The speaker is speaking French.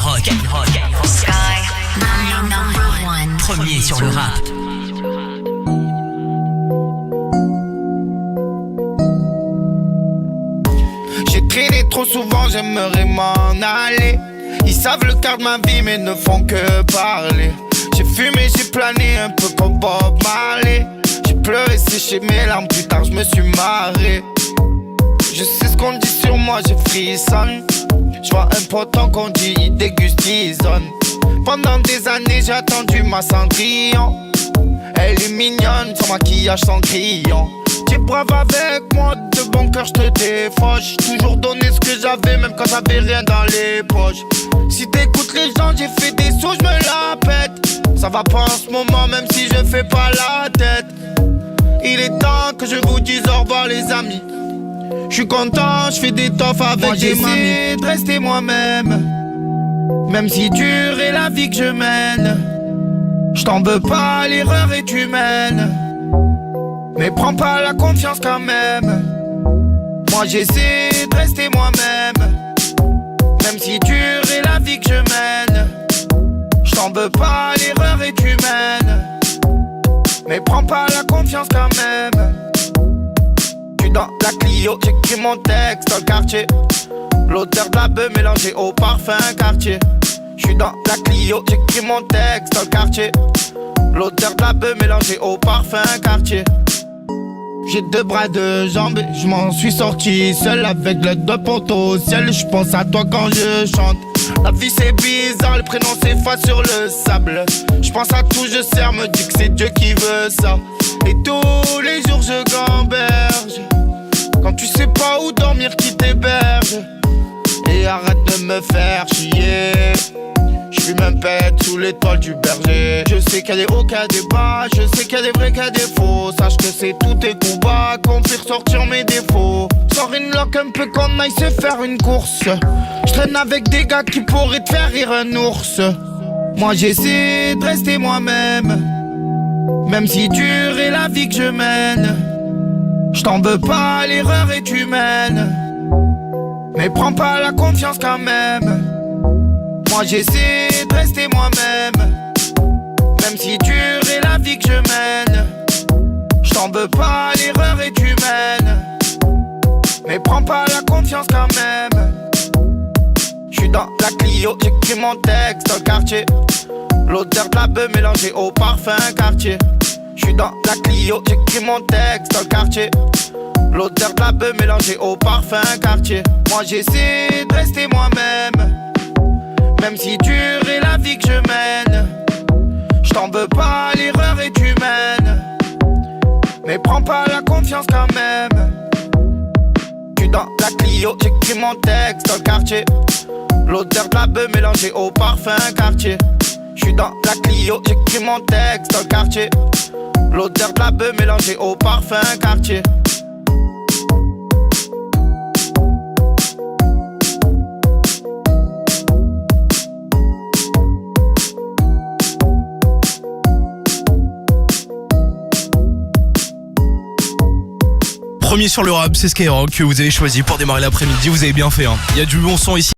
Skyrock. Sky, number one. Premier sur le rap. J'ai traîné trop souvent, j'aimerais m'en aller. Ils savent le quart de ma vie mais ne font que parler. J'ai fumé, j'ai plané un peu comme Bob Marley. J'ai pleuré, séché mes larmes, plus tard je me suis marré. Je sais ce qu'on dit sur moi, j'ai frissonne. Je vois un potent qu'on dit, il déguste, il zone. Pendant des années j'ai attendu ma Cendrillon. Elle est mignonne, son maquillage, sans crayon. T'es brave avec moi, de bon cœur je te défauche. Toujours donné ce que j'avais, même quand j'avais rien dans les poches. Si t'écoutes les gens, j'ai fait des sauts, je me la pète. Ça va pas en ce moment, même si je fais pas la tête. Il est temps que je vous dise au revoir les amis. J'suis content, j'fais des toffes avec moi, des mamies. De rester moi-même, même si dure est la vie que je mène. J't'en veux pas, l'erreur est humaine. Mais prends pas la confiance quand même. Moi j'essaie de rester moi-même, même si dure est la vie que je mène. J't'en veux pas, l'erreur est humaine. Mais prends pas la confiance quand même. J'suis dans la Clio, j'écris mon texte dans le quartier. L'odeur de la beuh mélangée au parfum quartier. J'suis dans la Clio, j'écris mon texte dans le quartier. L'odeur de la beuh mélangée au parfum quartier. J'ai deux bras, deux jambes, je m'en suis sorti seul avec l'aide de poteau au ciel. Je pense à toi quand je chante. La vie c'est bizarre, le prénom s'efface sur le sable. Je pense à tout, je sers, me dis que c'est Dieu qui veut ça. Et tous les jours je gamberge. Quand tu sais pas où dormir, qui t'héberge. Et arrête de me faire chier. J'fume un pète sous l'étoile du berger. Je sais qu'il y a des hauts, qu'il y a des bas. Je sais qu'il y a des vrais, qu'il y a des faux. Sache que c'est tous tes combats qu'on fait ressortir mes défauts. Sors une loque un peu qu'on aille se faire une course. Je traîne avec des gars qui pourraient te faire rire un ours. Moi j'essaie de rester moi-même, même si dure est la vie que je mène. J't'en veux pas, l'erreur est humaine. Mais prends pas la confiance quand même. Moi j'essaie de rester moi-même, même si dure est la vie que je mène. J't'en veux pas, l'erreur est humaine. Mais prends pas la confiance quand même. J'suis dans la Clio, j'écris mon texte dans le quartier. L'odeur de la beuh mélangée au parfum quartier. J'suis dans la Clio, j'écris mon texte dans le quartier. L'odeur de la beuh mélangée au parfum quartier. Moi j'essaie de rester moi-même, même si dure est la vie que je mène. J't'en veux pas, l'erreur est humaine. Mais prends pas la confiance quand même. J'suis dans la Clio, j'écris mon texte dans le quartier. L'odeur de la beuh mélangée au parfum quartier. J'suis dans la Clio, j'écris mon texte dans le quartier. L'odeur de la beuh mélangée au parfum quartier. Premier sur le rap, c'est Skyrock que vous avez choisi pour démarrer l'après-midi. Vous avez bien fait, hein. Il y a du bon son ici.